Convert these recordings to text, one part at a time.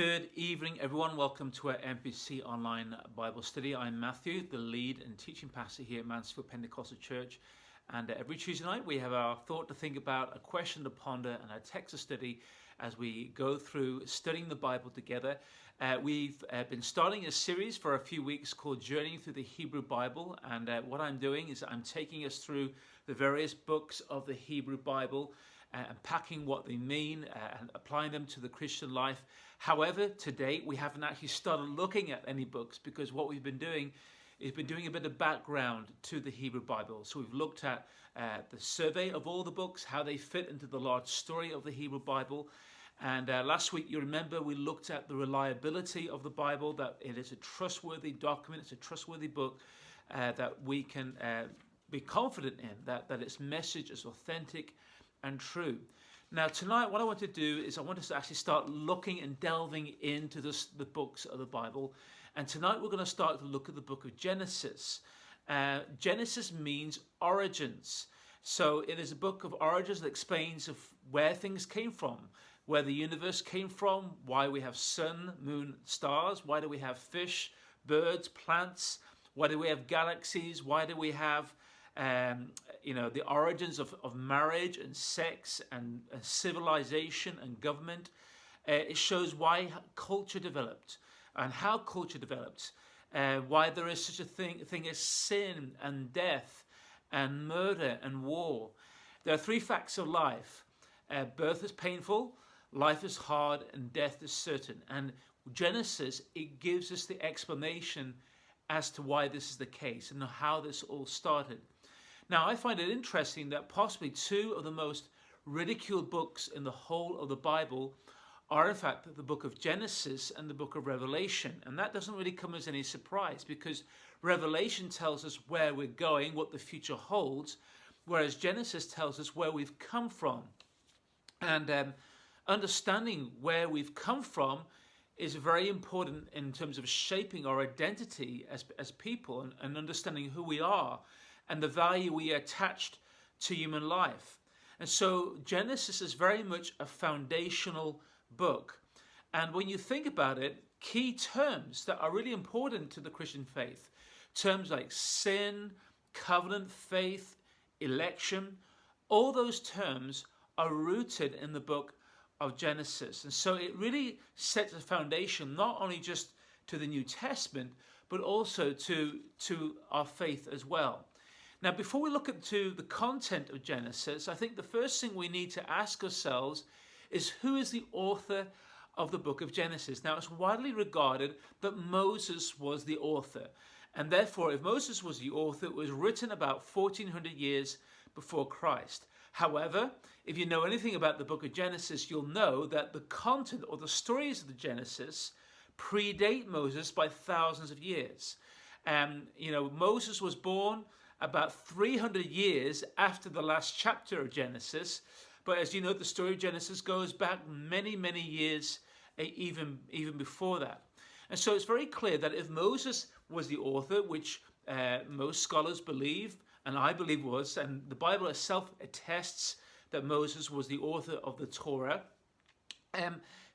Good evening, everyone. Welcome to our MPC Online Bible Study. I'm Matthew, the lead and teaching pastor here at Mansfield Pentecostal Church. And every Tuesday night, we have our thought to think about, a question to ponder, and our text to study as we go through studying the Bible together. We've been starting a series for a few weeks called Journeying Through the Hebrew Bible. And what I'm doing is I'm taking us through the various books of the Hebrew Bible, unpacking what they mean and applying them to the Christian life. However, to date, we haven't actually started looking at any books because what we've been doing is doing a bit of background to the Hebrew Bible. So we've looked at the survey of all the books, how they fit into the large story of the Hebrew Bible. And last week, you remember, we looked at the reliability of the Bible, that it is a trustworthy document, it's a trustworthy book that we can be confident in, that its message is authentic and true. Now tonight, what I want to do is I want us to actually start looking and delving into the books of the Bible. And tonight we're going to start to look at the book of Genesis. Genesis means origins. So it is a book of origins that explains of where things came from, where the universe came from, why we have sun, moon, stars, why do we have fish, birds, plants, why do we have galaxies, why do we have the origins of marriage and sex and civilization and government. It shows why culture developed and how culture developed, why there is such a thing as sin and death and murder and war. There are three facts of life. Birth is painful, life is hard, and death is certain. And Genesis, it gives us the explanation as to why this is the case and how this all started. Now, I find it interesting that possibly two of the most ridiculed books in the whole of the Bible are, in fact, the book of Genesis and the book of Revelation. And that doesn't really come as any surprise, because Revelation tells us where we're going, what the future holds, whereas Genesis tells us where we've come from. And understanding where we've come from is very important in terms of shaping our identity as people and understanding who we are and the value we attached to human life. And so Genesis is very much a foundational book. And when you think about it, key terms that are really important to the Christian faith, terms like sin, covenant, faith, election, all those terms are rooted in the book of Genesis. And so it really sets a foundation not only just to the New Testament, but also to our faith as well. Now, before we look into the content of Genesis, I think the first thing we need to ask ourselves is, who is the author of the book of Genesis? Now, it's widely regarded that Moses was the author. And therefore, if Moses was the author, it was written about 1400 years before Christ. However, if you know anything about the book of Genesis, you'll know that the content or the stories of the Genesis predate Moses by thousands of years. Moses was born about 300 years after the last chapter of Genesis. But as you know, the story of Genesis goes back many, many years, even before that. And so it's very clear that if Moses was the author, which most scholars believe, and I believe was, and the Bible itself attests that Moses was the author of the Torah,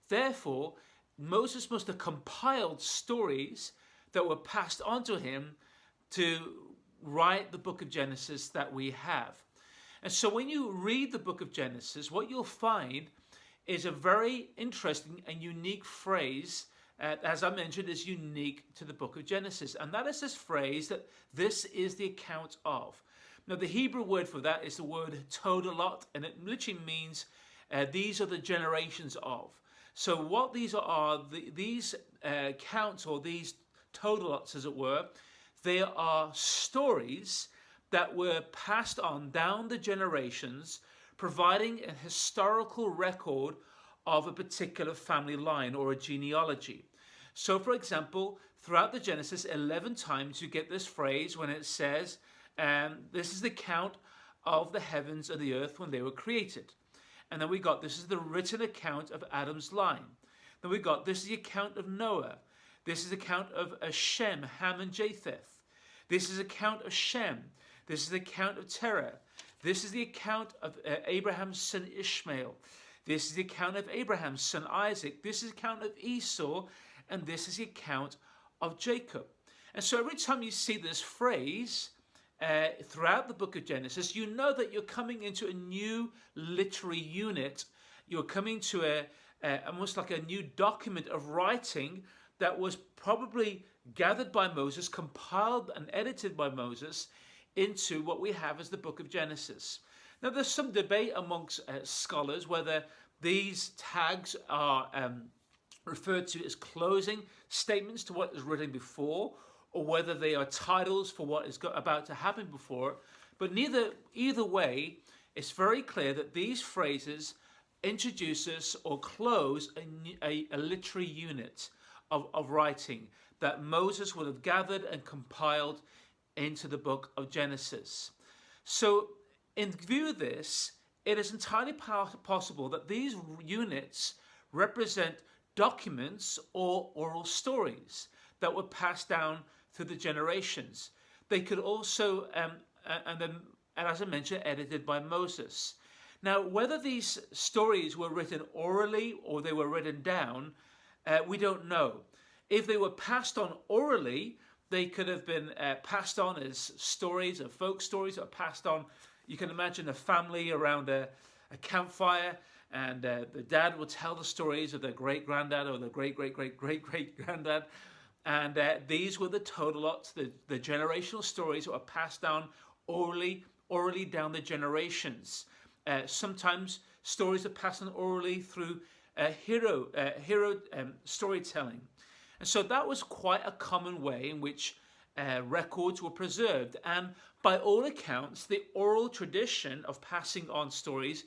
therefore, Moses must have compiled stories that were passed on to him to write the book of Genesis that we have. And so when you read the book of Genesis, what you'll find is a very interesting and unique phrase, as I mentioned, is unique to the book of Genesis. And that is this phrase that this is the account of. Now, the Hebrew word for that is the word todalot, and it literally means these are the generations of. So what these are, these counts, or these todalots, as it were, they are stories that were passed on down the generations, providing a historical record of a particular family line or a genealogy. So, for example, throughout the Genesis, 11 times you get this phrase when it says, this is the count of the heavens and the earth when they were created. And then we got, this is the written account of Adam's line. Then we got, this is the account of Noah. This is the account of Shem, Ham, and Japheth. This is the account of Shem. This is the account of Terah. This is the account of Abraham's son Ishmael. This is the account of Abraham's son Isaac. This is the account of Esau. And this is the account of Jacob. And so every time you see this phrase throughout the book of Genesis, you know that you're coming into a new literary unit. You're coming to almost like a new document of writing that was probably gathered by Moses, compiled and edited by Moses into what we have as the book of Genesis. Now, there's some debate amongst scholars whether these tags are referred to as closing statements to what is written before, or whether they are titles for what is about to happen before. But either way, it's very clear that these phrases introduce us or close a literary unit of writing that Moses would have gathered and compiled into the book of Genesis. So in view of this, it is entirely possible that these units represent documents or oral stories that were passed down through the generations. They could also, and as I mentioned, edited by Moses. Now, whether these stories were written orally or they were written down, we don't know. If they were passed on orally, they could have been passed on as stories or folk stories, or passed on. You can imagine a family around a campfire, and the dad would tell the stories of their great-granddad or the great-great-great-great-great-granddad. And these were the total lots, the generational stories that were passed down orally down the generations. Sometimes stories are passed on orally through hero storytelling. And so that was quite a common way in which records were preserved. And by all accounts, the oral tradition of passing on stories,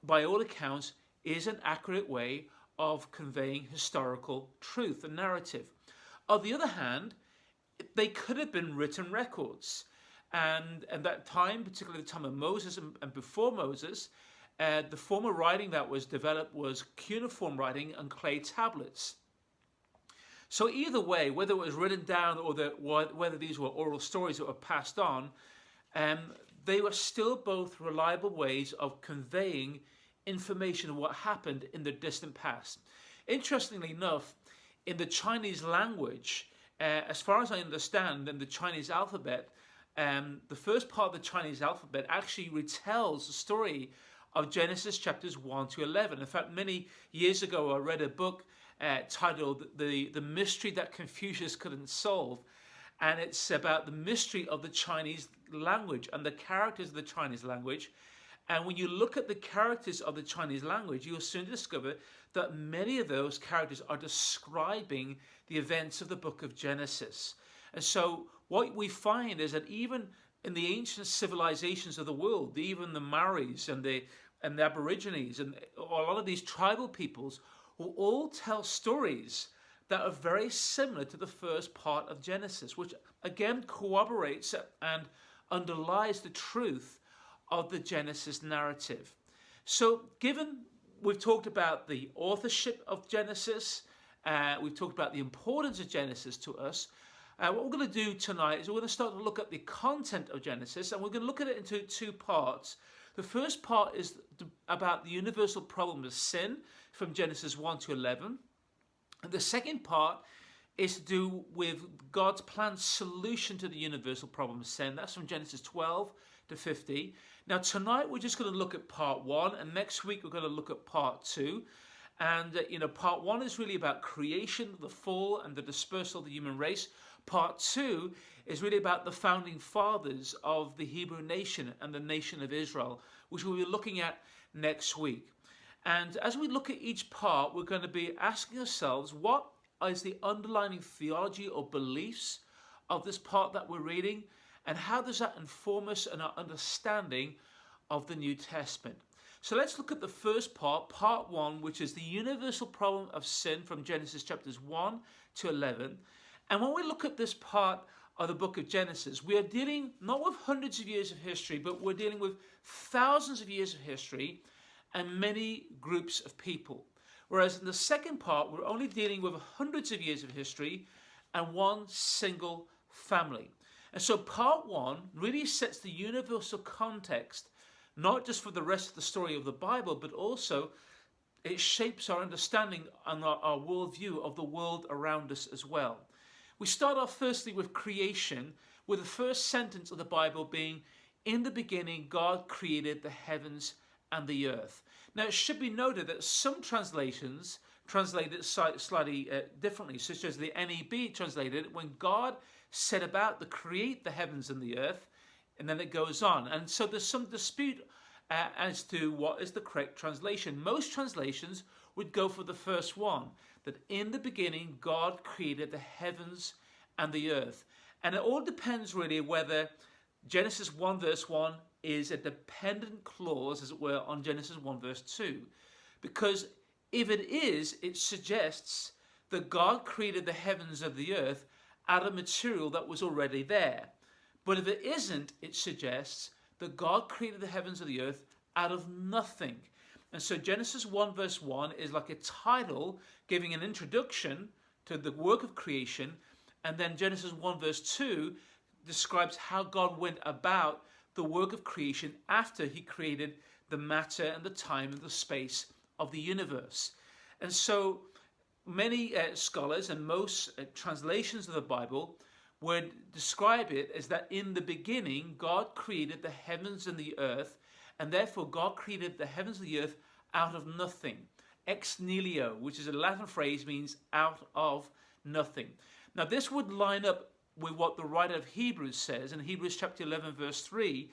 by all accounts, is an accurate way of conveying historical truth and narrative. On the other hand, they could have been written records. And at that time, particularly the time of Moses and before Moses, the form of writing that was developed was cuneiform writing on clay tablets. So either way, whether it was written down or whether these were oral stories that were passed on, they were still both reliable ways of conveying information of what happened in the distant past. Interestingly enough, in the Chinese language, as far as I understand, in the Chinese alphabet, the first part of the Chinese alphabet actually retells the story of Genesis chapters 1 to 11. In fact, many years ago, I read a book titled The Mystery That Confucius Couldn't Solve. And it's about the mystery of the Chinese language and the characters of the Chinese language. And when you look at the characters of the Chinese language, you'll soon discover that many of those characters are describing the events of the book of Genesis. And so what we find is that even in the ancient civilizations of the world, even the Maoris and the Aborigines and a lot of these tribal peoples will all tell stories that are very similar to the first part of Genesis, which again corroborates and underlies the truth of the Genesis narrative. So given we've talked about the authorship of Genesis, we've talked about the importance of Genesis to us, what we're going to do tonight is we're going to start to look at the content of Genesis, and we're going to look at it into two parts. The first part is about the universal problem of sin from Genesis 1 to 11. And the second part is to do with God's planned solution to the universal problem of sin. That's from Genesis 12 to 50. Now tonight we're just going to look at part 1, and next week we're going to look at part 2. And part 1 is really about creation, the fall and the dispersal of the human race. Part 2 is really about the founding fathers of the Hebrew nation and the nation of Israel, which we'll be looking at next week. And as we look at each part, we're going to be asking ourselves, what is the underlying theology or beliefs of this part that we're reading, and how does that inform us in our understanding of the New Testament? So let's look at the first part, part 1, which is the universal problem of sin from Genesis chapters 1 to 11. And when we look at this part of the book of Genesis, we are dealing not with hundreds of years of history, but we're dealing with thousands of years of history and many groups of people. Whereas in the second part, we're only dealing with hundreds of years of history and one single family. And so part 1 really sets the universal context, not just for the rest of the story of the Bible, but also it shapes our understanding and our worldview of the world around us as well. We start off firstly with creation, with the first sentence of the Bible being, "In the beginning, God created the heavens and the earth." Now, it should be noted that some translations translate it slightly differently, such as the NEB translated it, "When God set about to create the heavens and the earth," and then it goes on. And so there's some dispute as to what is the correct translation. Most translations would go for the first one, that in the beginning God created the heavens and the earth. And it all depends really whether Genesis 1 verse 1 is a dependent clause, as it were, on Genesis 1 verse 2. Because if it is, it suggests that God created the heavens and the earth out of material that was already there. But if it isn't, it suggests that God created the heavens and the earth out of nothing. And so Genesis 1 verse 1 is like a title giving an introduction to the work of creation. And then Genesis 1 verse 2 describes how God went about the work of creation after he created the matter and the time and the space of the universe. And so many scholars and most translations of the Bible would describe it as that in the beginning God created the heavens and the earth, and therefore God created the heavens and the earth out of nothing. Ex nihilo, which is a Latin phrase, means out of nothing. Now this would line up with what the writer of Hebrews says in Hebrews chapter 11 verse 3,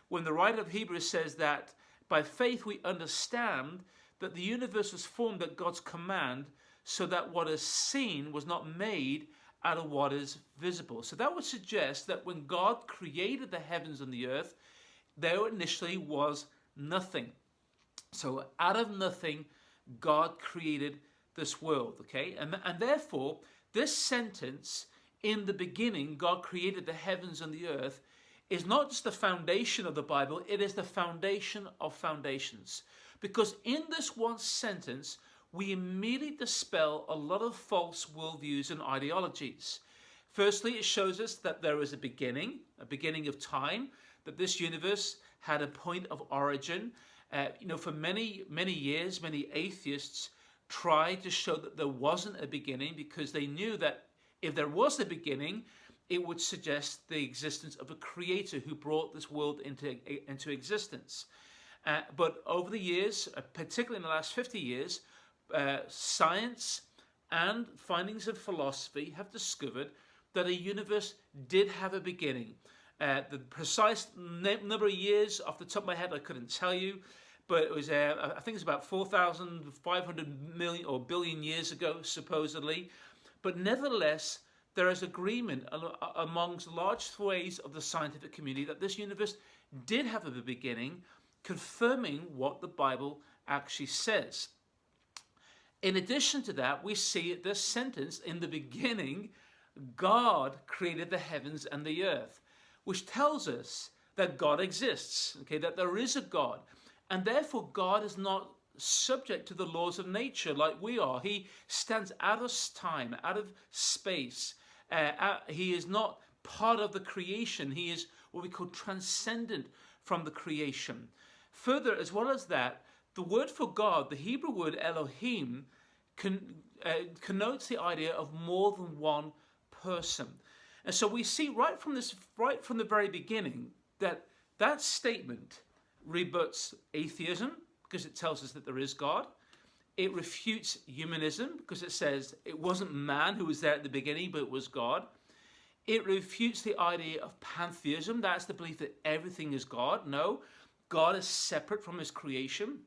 when the writer of Hebrews says that by faith we understand that the universe was formed at God's command, so that what is seen was not made out of what is visible. So that would suggest that when God created the heavens and the earth, there initially was nothing. So out of nothing, God created this world, okay? And therefore, this sentence, "In the beginning, God created the heavens and the earth," is not just the foundation of the Bible, it is the foundation of foundations. Because in this one sentence, we immediately dispel a lot of false worldviews and ideologies. Firstly, it shows us that there is a beginning of time, that this universe had a point of origin. For many years, many atheists tried to show that there wasn't a beginning because they knew that if there was a beginning, it would suggest the existence of a creator who brought this world into existence. But over the years, particularly in the last 50 years, science and findings of philosophy have discovered that a universe did have a beginning. The precise number of years off the top of my head I couldn't tell you, but it was I think it's about 4,500 million or billion years ago supposedly. But nevertheless, there is agreement amongst large swathes of the scientific community that this universe did have a beginning, confirming what the Bible actually says. In addition to that, we see this sentence, "In the beginning, God created the heavens and the earth," which tells us that God exists, okay, that there is a God. And therefore, God is not subject to the laws of nature like we are. He stands out of time, out of space. He is not part of the creation. He is what we call transcendent from the creation. Further, as well as that, the word for God, the Hebrew word Elohim, connotes the idea of more than one person. And so we see right from the very beginning that statement rebuts atheism because it tells us that there is God. It refutes humanism because it says it wasn't man who was there at the beginning, but it was God. It refutes the idea of pantheism. That's the belief that everything is God. No, God is separate from his creation.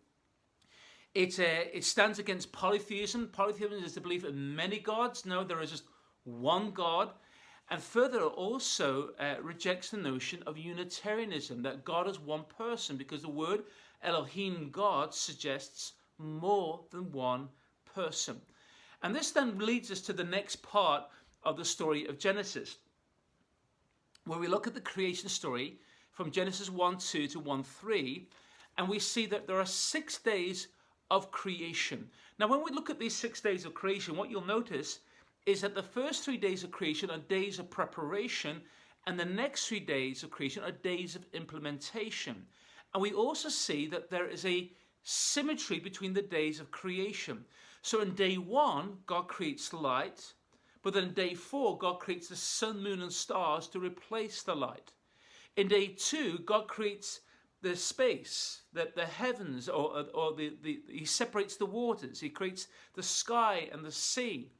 It stands against polytheism. Polytheism is the belief in many gods. No, there is just one God. And further, it also rejects the notion of Unitarianism, that God is one person, because the word Elohim, God, suggests more than one person. And this then leads us to the next part of the story of Genesis, where we look at the creation story from Genesis 1:2 to 1:3, and we see that there are 6 days of creation. Now, when we look at these 6 days of creation, what you'll notice is that the first 3 days of creation are days of preparation, and the next 3 days of creation are days of implementation. And we also see that there is a symmetry between the days of creation. So in day 1, God creates light, but then in day 4, God creates the sun, moon, and stars to replace the light. In day 2, God creates the space, the heavens, or he separates the waters. He creates the sky and the sea.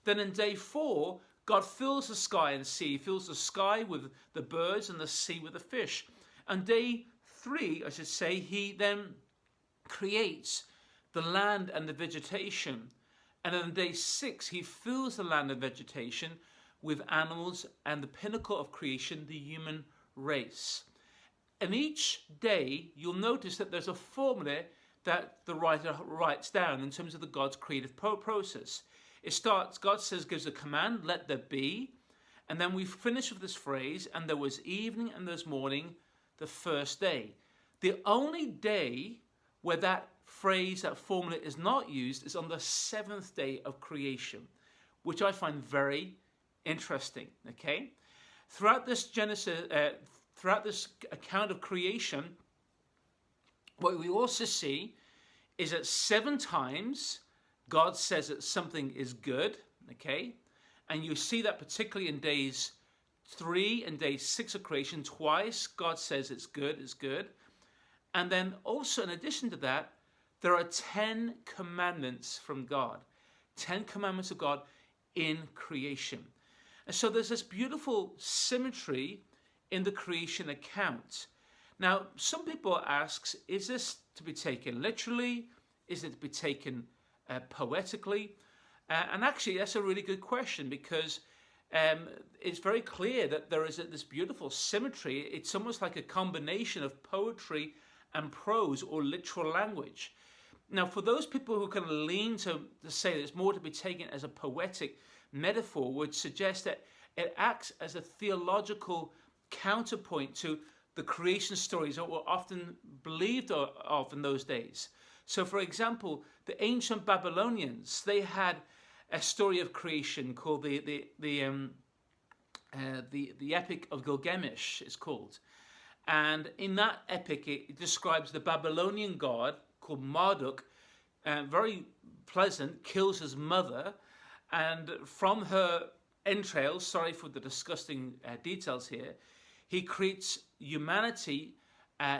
Then in day 4, God fills the sky and sea. He fills the sky with the birds and the sea with the fish. And day 3, I should say, he then creates the land and the vegetation. And on day 6, he fills the land and vegetation with animals and the pinnacle of creation, the human race. And each day, you'll notice that there's a formula that the writer writes down in terms of the God's creative process. It starts, God says, gives a command, let there be. And then we finish with this phrase, and there was evening and there was morning, the first day. The only day where that phrase, that formula is not used is on the 7th day of creation, which I find very interesting, okay? Throughout this throughout this account of creation, what we also see is that 7 times God says that something is good, okay? And you see that particularly in days 3 and day 6 of creation. Twice God says it's good, it's good. And then also in addition to that, there are 10 commandments from God. 10 commandments of God in creation. And so there's this beautiful symmetry in the creation account. Now, some people ask, is this to be taken literally? Is it to be taken poetically? And actually, that's a really good question, because it's very clear that there is this beautiful symmetry. It's almost like a combination of poetry and prose or literal language. Now, for those people who kind of lean to say that it's more to be taken as a poetic metaphor, would suggest that it acts as a theological counterpoint to the creation stories that were often believed of in those days. So, for example, the ancient Babylonians, they had a story of creation called the Epic of Gilgamesh, it's called. And in that epic, it describes the Babylonian god called Marduk, very pleasant, kills his mother, and from her entrails, sorry for the disgusting details here, he creates humanity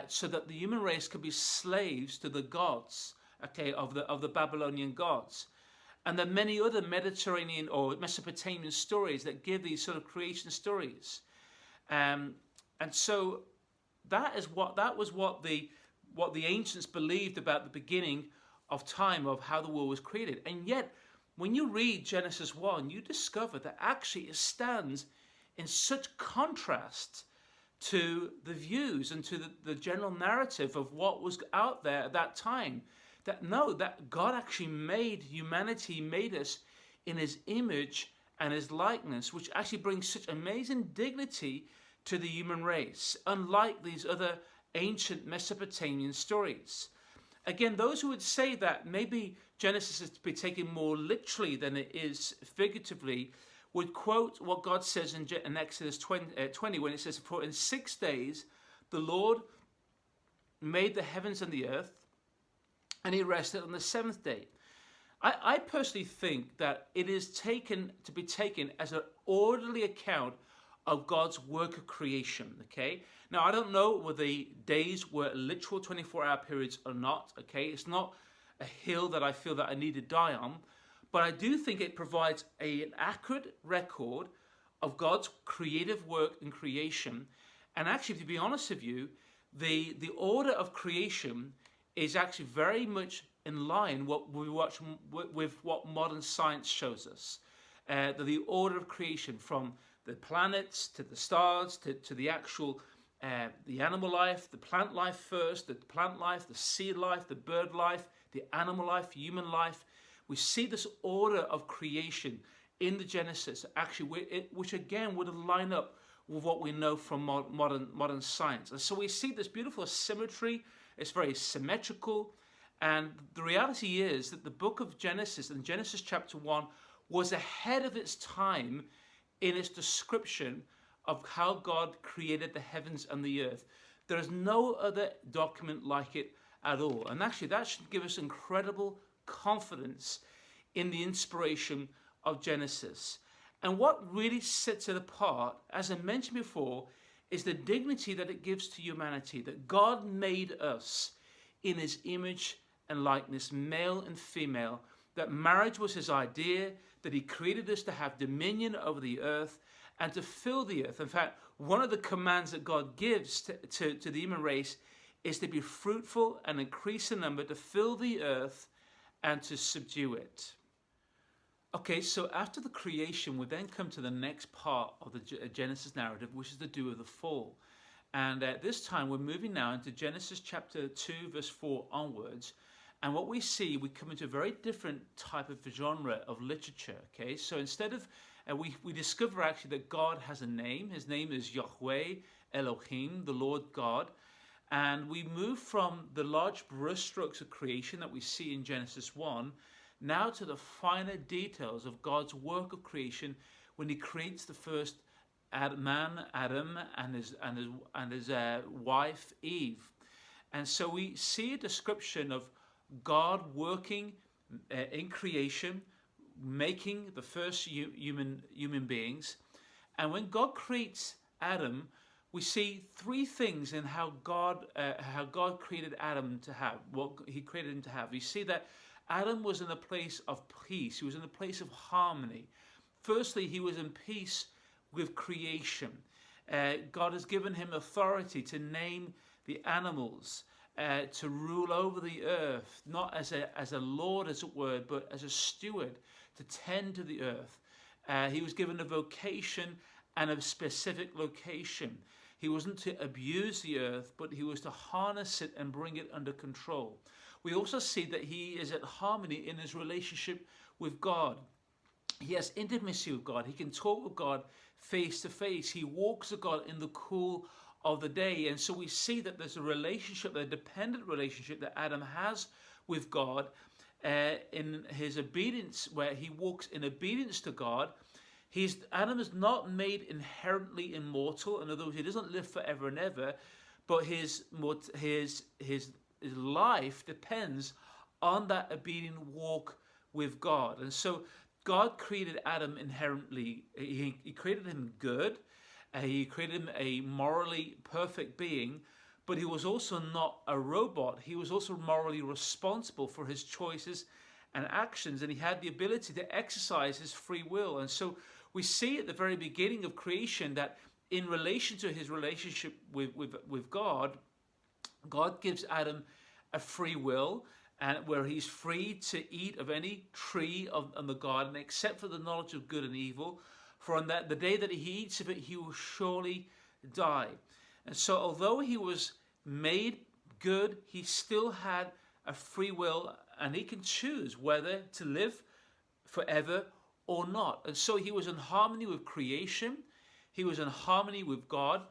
so that the human race could be slaves to the gods, okay, of the Babylonian gods. And there are many other Mediterranean or Mesopotamian stories that give these sort of creation stories. And so that was what the ancients believed about the beginning of time, of how the world was created. And yet, when you read Genesis 1, you discover that actually it stands in such contrast to the views and to the general narrative of what was out there at that time. That God actually made humanity, made us in his image and his likeness, which actually brings such amazing dignity to the human race, unlike these other ancient Mesopotamian stories. Again, those who would say that maybe Genesis is to be taken more literally than it is figuratively would quote what God says in Exodus 20 when it says, "For in 6 days the Lord made the heavens and the earth, and he rested on the 7th day." I personally think that it is to be taken as an orderly account of God's work of creation, okay? Now, I don't know whether the days were literal 24-hour periods or not, okay? It's not a hill that I feel that I need to die on, but I do think it provides an accurate record of God's creative work in creation. And actually, to be honest with you, the order of creation is actually very much in line with what modern science shows us. The order of creation, from the planets to the stars to the actual the animal life, the plant life first, the plant life, the seed life, the bird life, the animal life, human life. We see this order of creation in the Genesis, actually, which again would line up with what we know from modern science. And so we see this beautiful symmetry. It's very symmetrical. And the reality is that the book of Genesis, in Genesis chapter 1, was ahead of its time in its description of how God created the heavens and the earth. There is no other document like it at all. And actually, that should give us incredible confidence in the inspiration of Genesis. And what really sets it apart, as I mentioned before, is the dignity that it gives to humanity, that God made us in his image and likeness, male and female, that marriage was his idea, that he created us to have dominion over the earth and to fill the earth. In fact, one of the commands that God gives to the human race is to be fruitful and increase in number, to fill the earth and to subdue it. Okay, so after the creation, we then come to the next part of the Genesis narrative, which is the do of the fall. And at this time, we're moving now into Genesis chapter 2, verse 4 onwards. And what we see, we come into a very different type of genre of literature. Okay, so instead of, we discover actually that God has a name. His name is Yahweh Elohim, the Lord God. And we move from the large brushstrokes of creation that we see in Genesis 1 now to the finer details of God's work of creation when he creates the first man, Adam, and his wife, Eve. And so we see a description of God working in creation, making the first human beings. And when God creates Adam, we see three things in how God created Adam to have, what he created him to have. We see that Adam was in a place of peace. He was in a place of harmony. Firstly, he was in peace with creation. God has given him authority to name the animals, to rule over the earth, not as a lord, as it were, but as a steward, to tend to the earth. He was given a vocation and a specific location. He wasn't to abuse the earth, but he was to harness it and bring it under control. We also see that he is at harmony in his relationship with God. He has intimacy with God. He can talk with God face to face. He walks with God in the cool of the day. And so we see that there's a relationship, a dependent relationship that Adam has with God in his obedience, where he walks in obedience to God. Adam is not made inherently immortal. In other words, he doesn't live forever and ever, but his life depends on that obedient walk with God. And so God created Adam inherently. He created him good. He created him a morally perfect being, but he was also not a robot. He was also morally responsible for his choices and actions, and he had the ability to exercise his free will. And so we see at the very beginning of creation that in relation to his relationship with God, God gives Adam a free will, and where he's free to eat of any tree of the garden, except for the knowledge of good and evil. For on the day that he eats of it, he will surely die. And so although he was made good, he still had a free will, and he can choose whether to live forever or not. And so he was in harmony with creation, he was in harmony with God,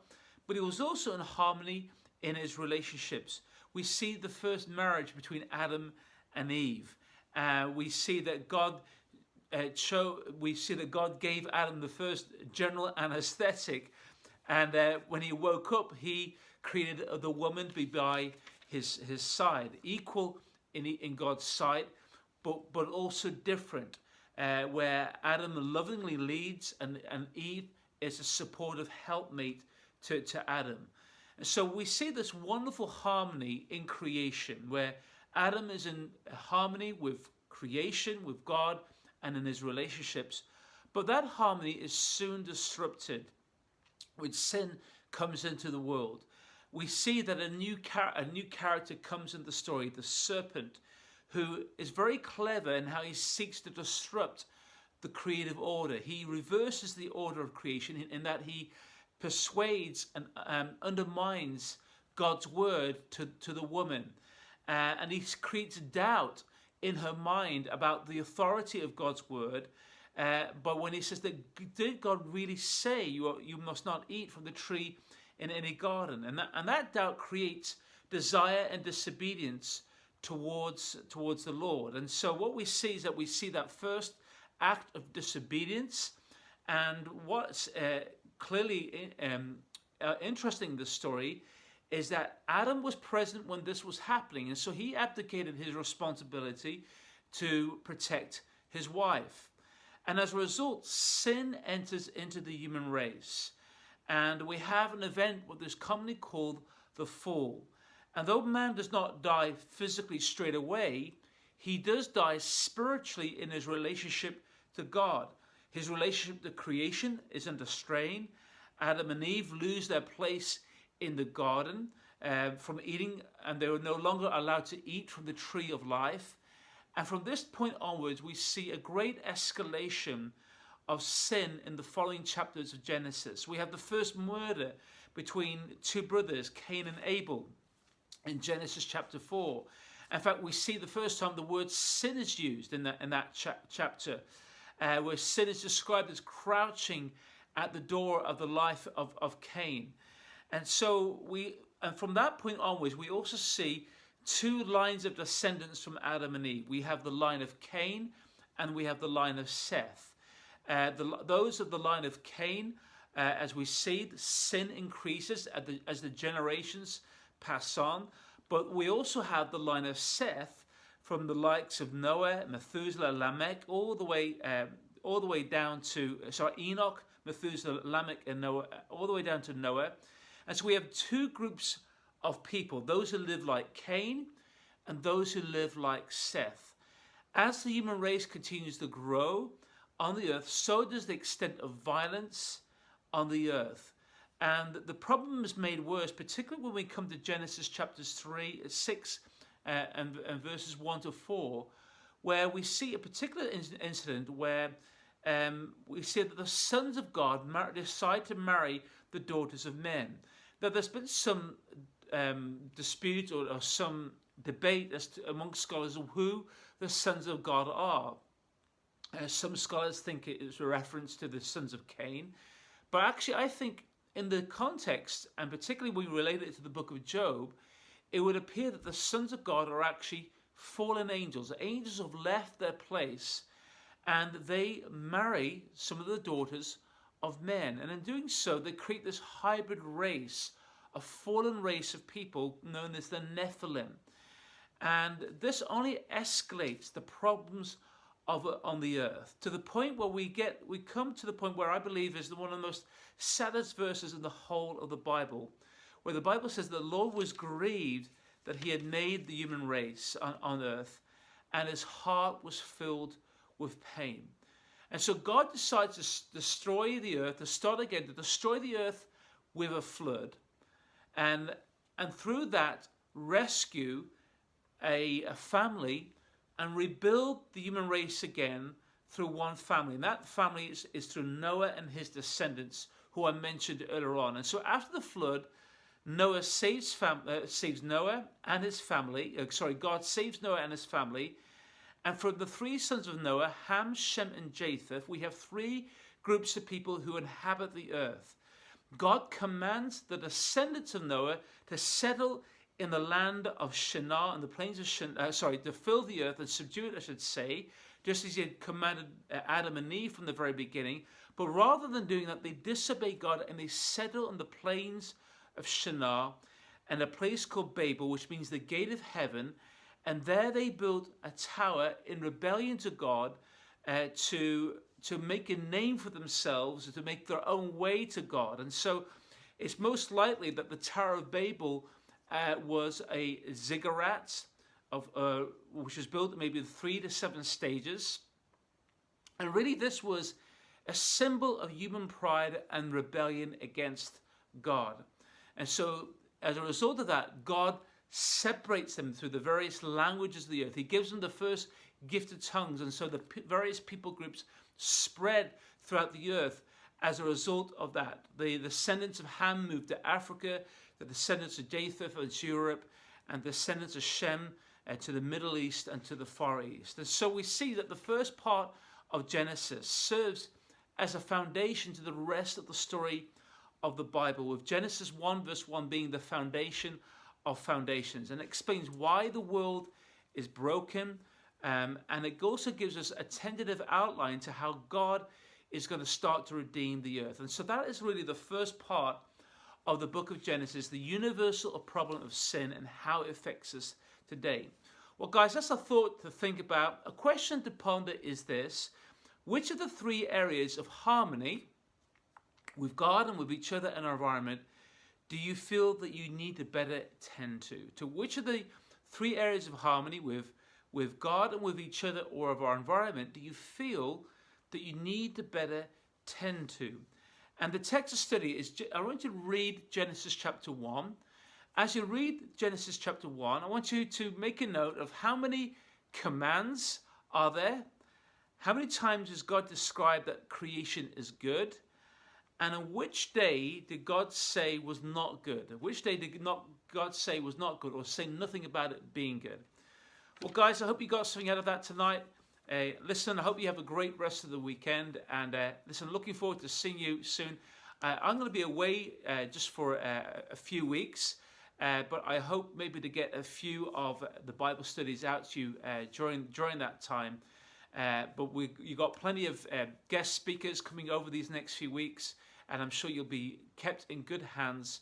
but he was also in harmony in his relationships. We see the first marriage between Adam and Eve. We see that God gave Adam the first general anesthetic, and when he woke up, he created the woman to be by his side, equal in God's sight, but also different, where Adam lovingly leads and Eve is a supportive helpmate to Adam. And so we see this wonderful harmony in creation, where Adam is in harmony with creation, with God, and in his relationships. But that harmony is soon disrupted when sin comes into the world. We see that a new character comes into the story, the serpent, who is very clever in how he seeks to disrupt the creative order. He reverses the order of creation in that he persuades and undermines God's word to the woman. And he creates doubt in her mind about the authority of God's word. But when he says that, did God really say you must not eat from the tree in any garden? And that doubt creates desire and disobedience towards the Lord. And so what we see is that we see that first act of disobedience. And what's clearly interesting in the story is that Adam was present when this was happening, and so he abdicated his responsibility to protect his wife. And as a result, sin enters into the human race. And we have an event what is commonly called the fall. And though man does not die physically straight away, he does die spiritually in his relationship to God. His relationship to creation is under strain. Adam and Eve lose their place in the garden from eating, and they were no longer allowed to eat from the tree of life. And from this point onwards, we see a great escalation of sin in the following chapters of Genesis. We have the first murder between two brothers, Cain and Abel, in Genesis chapter 4. In fact, we see the first time the word sin is used in that chapter, where sin is described as crouching at the door of the life of Cain. And from that point onwards, we also see two lines of descendants from Adam and Eve. We have the line of Cain and we have the line of Seth. Those of the line of Cain, as we see, sin increases as the generations pass on. But we also have the line of Seth from the likes of Noah, Methuselah, Lamech, all the way down to Enoch, Methuselah, Lamech, and Noah, all the way down to Noah. And so we have two groups of people, those who live like Cain and those who live like Seth. As the human race continues to grow on the earth, so does the extent of violence on the earth. And the problem is made worse, particularly when we come to Genesis chapters 3, 6, and verses 1 to 4, where we see a particular incident where we see that the sons of God decide to marry the daughters of men. Now, there's been some dispute or some debate amongst scholars of who the sons of God are. Some scholars think it is a reference to the sons of Cain, but actually I think in the context, and particularly when we relate it to the book of Job, it would appear that the sons of God are actually fallen angels. Angels have left their place and they marry some of the daughters of men. And in doing so, they create this hybrid race, a fallen race of people known as the Nephilim. And this only escalates the problems on the earth to the point where we come to the point where I believe is one of the most saddest verses in the whole of the Bible, where the Bible says the Lord was grieved that he had made the human race on earth, and his heart was filled with pain. And so God decides to destroy the earth, to start again, to destroy the earth with a flood, and through that rescue a family and rebuild the human race again through one family. And that family is through Noah and his descendants, who I mentioned earlier on. And so after the flood, Noah saves Noah and his family. God saves Noah and his family. And from the three sons of Noah, Ham, Shem, and Japheth, we have three groups of people who inhabit the earth. God commands the descendants of Noah to settle in the land of Shinar, in the plains of Shinar, to fill the earth and subdue it, I should say, just as he had commanded Adam and Eve from the very beginning. But rather than doing that, they disobey God and they settle in the plains of Shinar and a place called Babel, which means the gate of heaven. And there they built a tower in rebellion to God to make a name for themselves, to make their own way to God. And so it's most likely that the Tower of Babel was a ziggurat which was built maybe in 3 to 7 stages. And really this was a symbol of human pride and rebellion against God. And so as a result of that, God separates them through the various languages of the earth. He gives them the first gift of tongues, and so the various people groups spread throughout the earth as a result of that. The descendants of Ham moved to Africa, the descendants of Japheth to Europe, and the descendants of Shem to the Middle East and to the Far East. And so we see that the first part of Genesis serves as a foundation to the rest of the story of the Bible, with Genesis 1 verse 1 being the foundation of foundations, and it explains why the world is broken, and it also gives us a tentative outline to how God is going to start to redeem the earth. And so that is really the first part of the book of Genesis, the universal problem of sin and how it affects us today. Well, guys, that's a thought to think about. A question to ponder is this: which of the three areas of harmony with God and with each other and our environment do you feel that you need to better tend to? To which of the three areas of harmony with God and with each other or of our environment do you feel that you need to better tend to? And the text of study is, I want you to read Genesis chapter 1. As you read Genesis chapter 1, I want you to make a note of how many commands are there, how many times does God describe that creation is good, and on which day did God say was not good? Which day did God say was not good, or say nothing about it being good? Well, guys, I hope you got something out of that tonight. Listen, I hope you have a great rest of the weekend. And listen, looking forward to seeing you soon. I'm going to be away just for a few weeks. But I hope maybe to get a few of the Bible studies out to you during that time. But you got plenty of guest speakers coming over these next few weeks. And I'm sure you'll be kept in good hands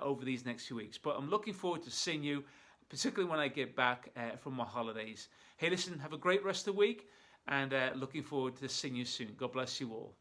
over these next few weeks. But I'm looking forward to seeing you, particularly when I get back from my holidays. Hey, listen, have a great rest of the week, and looking forward to seeing you soon. God bless you all.